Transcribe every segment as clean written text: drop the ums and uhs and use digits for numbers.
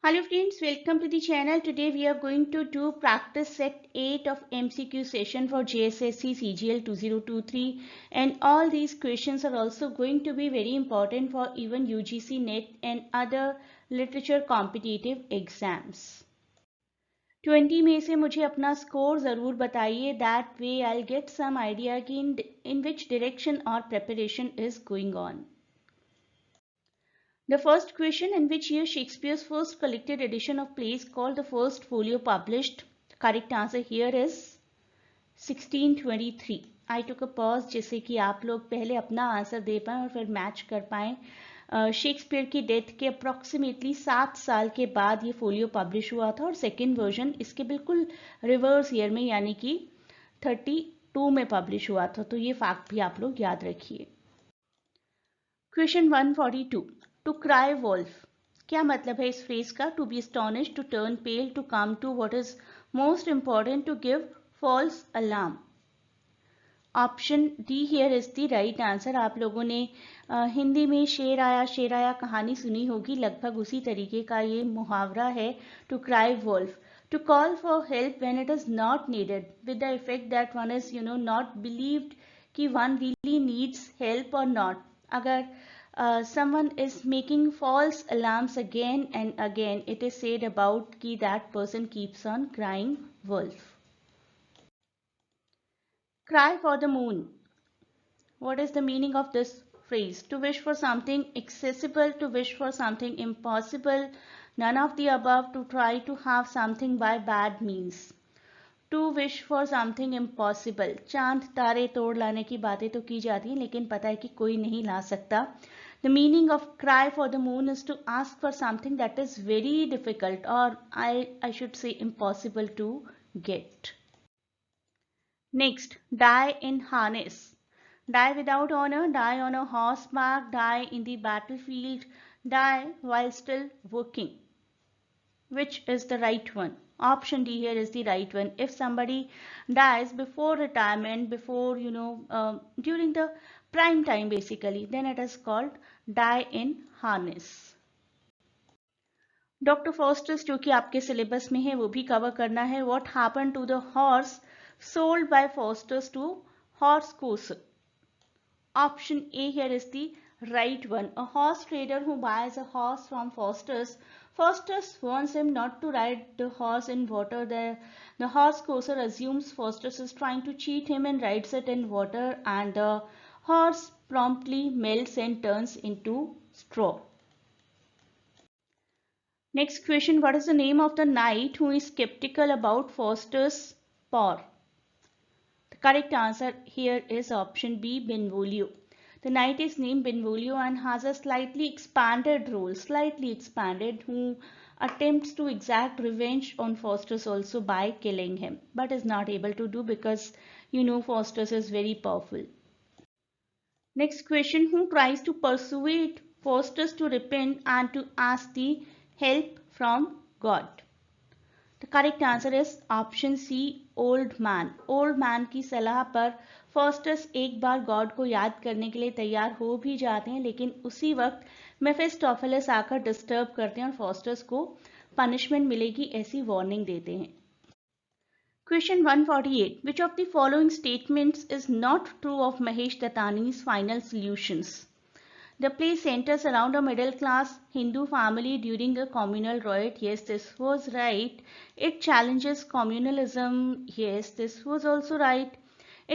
Hello friends, welcome to the channel. Today we are going to do practice set 8 of MCQ session for JSSC CGL 2023, and all these questions are also going to be very important for even UGC NET and other literature competitive exams. 20 में से मुझे अपना score ज़रूर बताइए, that way I'll get some idea कि in which direction our preparation is going on. The first question: in which year Shakespeare's first collected edition of plays called the First Folio published? Correct answer here is 1623. I took a pause जिससे कि आप लोग पहले अपना answer दे पाएं और फिर match कर पाएं। शेक्सपियर की डेथ के अप्रॉक्सीमेटली 7 साल के बाद ये फोलियो पब्लिश हुआ था और सेकेंड वर्जन इसके बिल्कुल रिवर्स ईयर में यानी कि 32 में पब्लिश हुआ था, तो ये फैक्ट भी आप लोग याद रखिए। क्वेश्चन 142, टू क्राई वॉल्फ, क्या मतलब है इस फ्रेज का? To be astonish, to turn pale, to come to what is most important, to give false alarm. Option D here is the right answer. आप लोगों ने हिंदी में शेर आया कहानी सुनी होगी, लगभग उसी तरीके का ये मुहावरा है, to cry wolf, to call for help when it is not needed with the effect that one is not believed कि वन रियली नीड्स हेल्प और नॉट। अगर someone is making false alarms again and again, it is said about ki that person keeps on crying wolf. Cry for the moon, what is the meaning of this phrase? To wish for something accessible, to wish for something impossible, none of the above, to try to have something by bad means. To wish for something impossible, चांद तारे तोड़ लाने की बातें तो की जाती हैं लेकिन पता है कि कोई नहीं ला सकता। The meaning of cry for the moon is to ask for something that is very difficult और I should say impossible to get. Next, die in harness, die without honor, die on a horseback, die in the battlefield, die while still working. Which is the right one? Option D here is the right one. If somebody dies before retirement, before during the prime time basically, then it is called die in harness. Doctor fosters जो कि आपके syllabus में है वो भी cover करना है। What happened to the horse sold by Fosters to horse courser? Option A here is the right one. A horse trader who buys a horse from Foster's. Foster's warns him not to ride the horse in water. The horse courser assumes Foster's is trying to cheat him and rides it in water, and the horse promptly melts and turns into straw. Next question, what is the name of the knight who is skeptical about Foster's paw? The correct answer here is option B, Benvolio. The knight is named Benvolio and has a slightly expanded role, who attempts to exact revenge on Faustus also by killing him, but is not able to do because Faustus is very powerful. Next question, who tries to persuade Faustus to repent and to ask the help from God? The correct answer is option C, old man. Old man की सलाह पर Faustus एक बार God को याद करने के लिए तैयार हो भी जाते हैं, लेकिन उसी वक्त मेफिस्टोफेलिस आकर डिस्टर्ब करते हैं और फॉस्टस को पनिशमेंट मिलेगी ऐसी वार्निंग देते हैं। Question 148, which of the following statements is not true of Mahesh Dattani's final solutions? The play centers around a middle-class Hindu family during a communal riot. Yes, this was right. It challenges communalism. Yes, this was also right.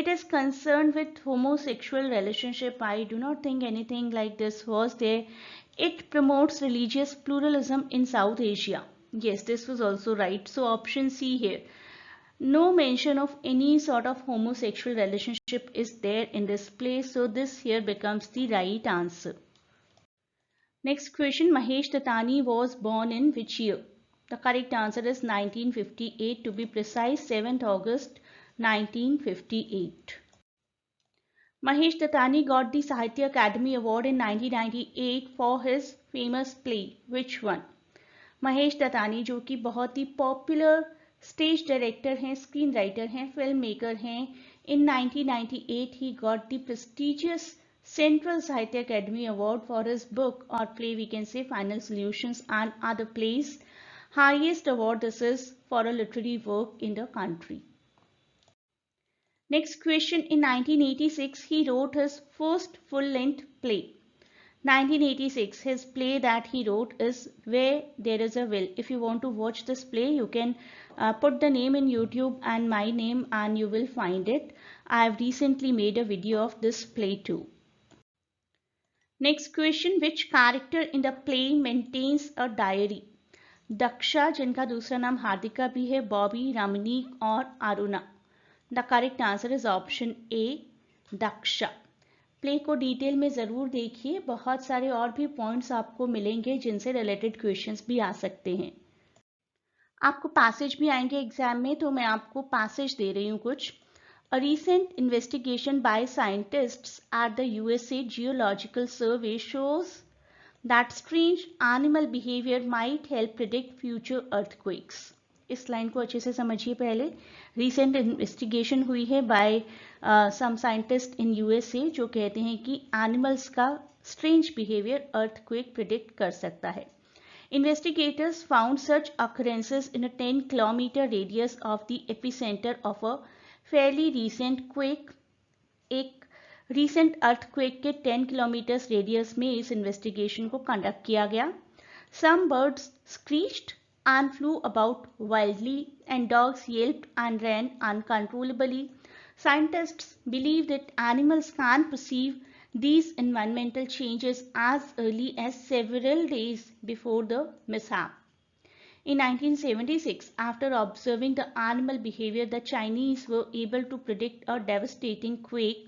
It is concerned with homosexual relationship. I do not think anything like this was there. It promotes religious pluralism in South Asia. Yes, this was also right. So option C here. No mention of any sort of homosexual relationship is there in this play, so this here becomes the right answer. Next question, Mahesh Dattani was born in which year? The correct answer is 1958, to be precise 7th August 1958. Mahesh Dattani got the Sahitya Academy Award in 1998 for his famous play. Which one? Mahesh Dattani जो कि बहुत ही popular stage director हैं, screen writer हैं, film maker हैं, इन 1998 he got the prestigious Central Sahitya Academy Award for his book or play, we can say, Final Solutions and Other Plays. highest award this is for a literary work in the country. Next question, in 1986 he wrote his first full-length play. 1986, his play that he wrote is Where There Is a Will. If you want to watch this play, you can put the name in YouTube and my name and you will find it. I have recently made a video of this play too. Next question, which character in the play maintains a diary? Daksha, जिनका दूसरा नाम हार्दिका भी है, बॉबी, रमनीक और Aruna. The correct answer is option A, Daksha. Play को detail में ज़रूर देखिए, बहुत सारे और भी पॉइंट्स आपको मिलेंगे जिनसे रिलेटेड क्वेश्चंस भी आ सकते हैं. आपको पैसेज भी आएंगे एग्जाम में, तो मैं आपको पैसेज दे रही हूँ कुछ. A recent investigation by scientists at the USA Geological Survey shows that strange animal behavior might help predict future earthquakes. इस लाइन को अच्छे से समझिए पहले. रिसेंट इन्वेस्टिगेशन हुई है by some scientist in USA जो कहते हैं कि एनिमल्स का स्ट्रेंज बिहेवियर अर्थक्वेक प्रिडिक्ट कर सकता है. Investigators found such occurrences in a 10 kilometer radius of the epicenter of a fairly recent quake. एक रिसेंट अर्थक्वेक के 10 किलोमीटर रेडियस में इस इन्वेस्टिगेशन को कंडक्ट किया गया. Some birds screeched and flew about wildly, and dogs yelped and ran uncontrollably. Scientists believe that animals can perceive these environmental changes as early as several days before the mishap. In 1976, after observing the animal behavior, the Chinese were able to predict a devastating quake.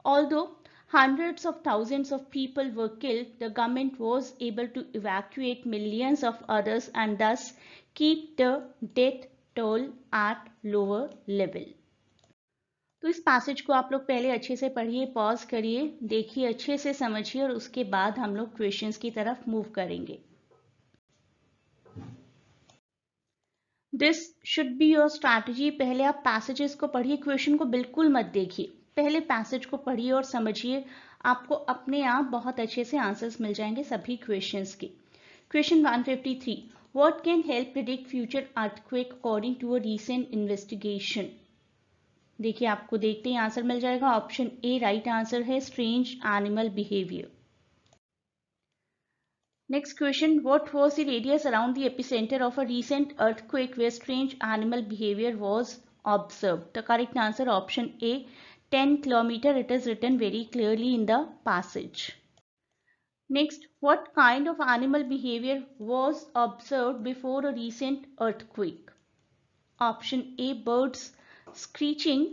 Although hundreds of thousands of people were killed, the government was able to evacuate millions of others and thus keep the death toll at lower level. तो इस passage को आप लोग पहले अच्छे से पढ़िए, pause करिए, देखिए, अच्छे से समझिए और उसके बाद हम लोग क्वेश्चंस की तरफ मूव करेंगे. This should be your strategy. पहले आप पैसेजेस को पढ़िए, क्वेश्चन को बिल्कुल मत देखिए. पहले पैसेज को पढ़िए और समझिए, आपको अपने आप बहुत अच्छे से आंसर्स मिल जाएंगे सभी क्वेश्चंस के. Question 153, what can help predict future earthquake according to a recent investigation. देखिए, आपको देखते ही आंसर मिल जाएगा. ऑप्शन ए राइट आंसर है, strange animal behaviour. Next question, what was the radius around the epicenter of a recent earthquake where strange animal behavior was observed? The correct answer option A, 10 kilometer. It is written very clearly in the passage. Next, what kind of animal behavior was observed before a recent earthquake? Option A, birds screeching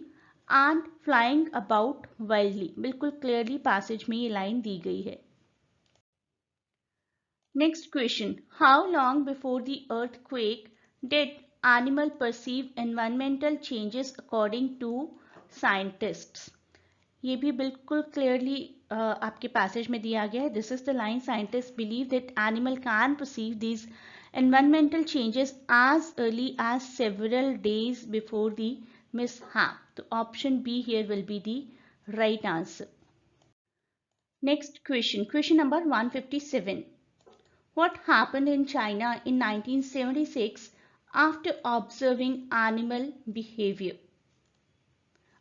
and flying about wildly. बिल्कुल clearly passage में ये line दी गई है. Next question, how long before the earthquake did animal perceive environmental changes according to scientists? ये भी बिल्कुल clearly आपके passage में दिया गया है. This is the line, scientists believe that animal can perceive these environmental changes as early as several days before the mishap. So option B here will be the right answer. Next question, question number 157. What happened in China in 1976 after observing animal behavior?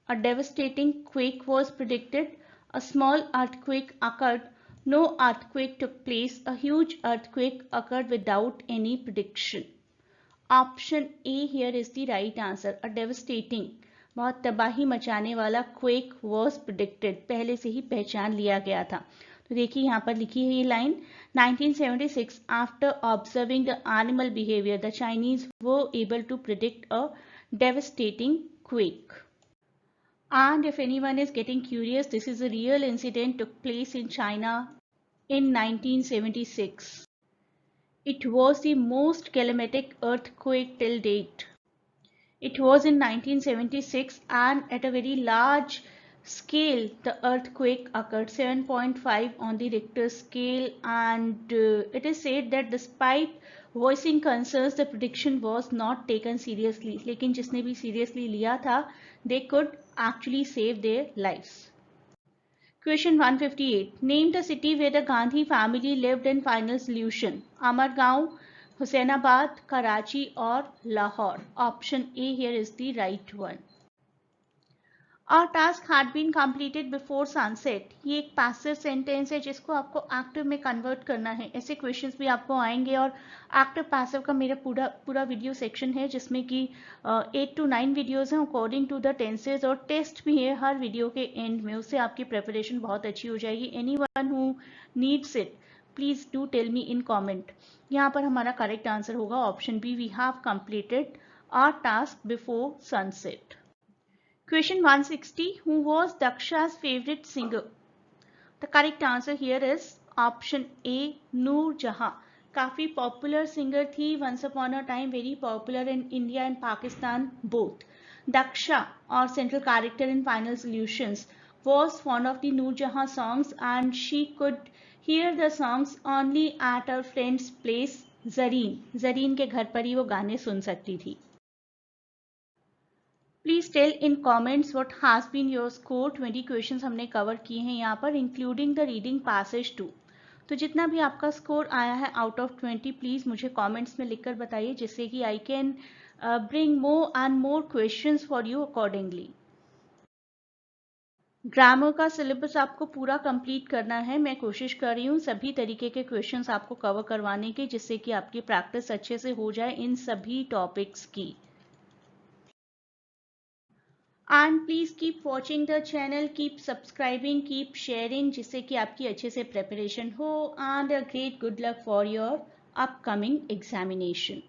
A devastating quake was predicted. A small earthquake occurred. No earthquake took place. A huge earthquake occurred without any prediction. Option A here is the right answer. A devastating, बहुत तबाही मचाने वाला quake was predicted. पहले से ही पहचान लिया गया था. तो देखिए यहाँ पर लिखी है ये line, 1976 after observing the animal behavior the Chinese were able to predict a devastating quake. And if anyone is getting curious, this is a real incident took place in China in 1976. It was the most climatic earthquake till date. It was in 1976 and at a very large scale the earthquake occurred, 7.5 on the Richter scale, and it is said that despite voicing concerns the prediction was not taken seriously. लेकिन जिसने भी seriously लिया था, they could actually save their lives. Question 158. Name the city where the Gandhi family lived in final solution. Amargaon, Hussainabad, Karachi और Lahore. Option A here is the right one. Our task had been completed before sunset. ये एक passive sentence है जिसको आपको active में convert करना है. ऐसे questions भी आपको आएंगे और active passive का मेरा पूरा वीडियो सेक्शन है जिसमें कि 8 to 9 वीडियोज़ हैं अकॉर्डिंग टू द टेंसेज और टेस्ट भी है हर वीडियो के एंड में. उससे आपकी प्रेपरेशन बहुत अच्छी हो जाएगी. Anyone who needs it, please do tell me in comment. यहाँ पर हमारा करेक्ट आंसर होगा option B. We have completed our task before sunset. Question 160. Who was Daksha's favorite singer? The correct answer here is option A. Noor Jahan. काफी popular singer थी. Once upon a time very popular in India and Pakistan both. Daksha or central character in Final Solutions was fond of the Noor Jahan songs and she could hear the songs only at her friend's place Zareen. Zareen के घर पर ही वो गाने सुन सकती थी. Please tell in comments what has been your score. 20 questions हमने cover किए हैं यहाँ पर including the reading passage two. तो जितना भी आपका स्कोर आया है आउट ऑफ 20 प्लीज मुझे कमेंट्स में लिखकर बताइए जिससे कि I can bring more and more questions for you accordingly. Grammar का सिलेबस आपको पूरा कंप्लीट करना है. मैं कोशिश कर रही हूँ सभी तरीके के क्वेश्चंस आपको कवर करवाने के जिससे कि आपकी प्रैक्टिस अच्छे से हो जाए इन सभी टॉपिक्स की. And please keep watching the channel, keep subscribing, keep sharing जिससे कि आपकी अच्छे से preparation हो and a great good luck for your upcoming examination.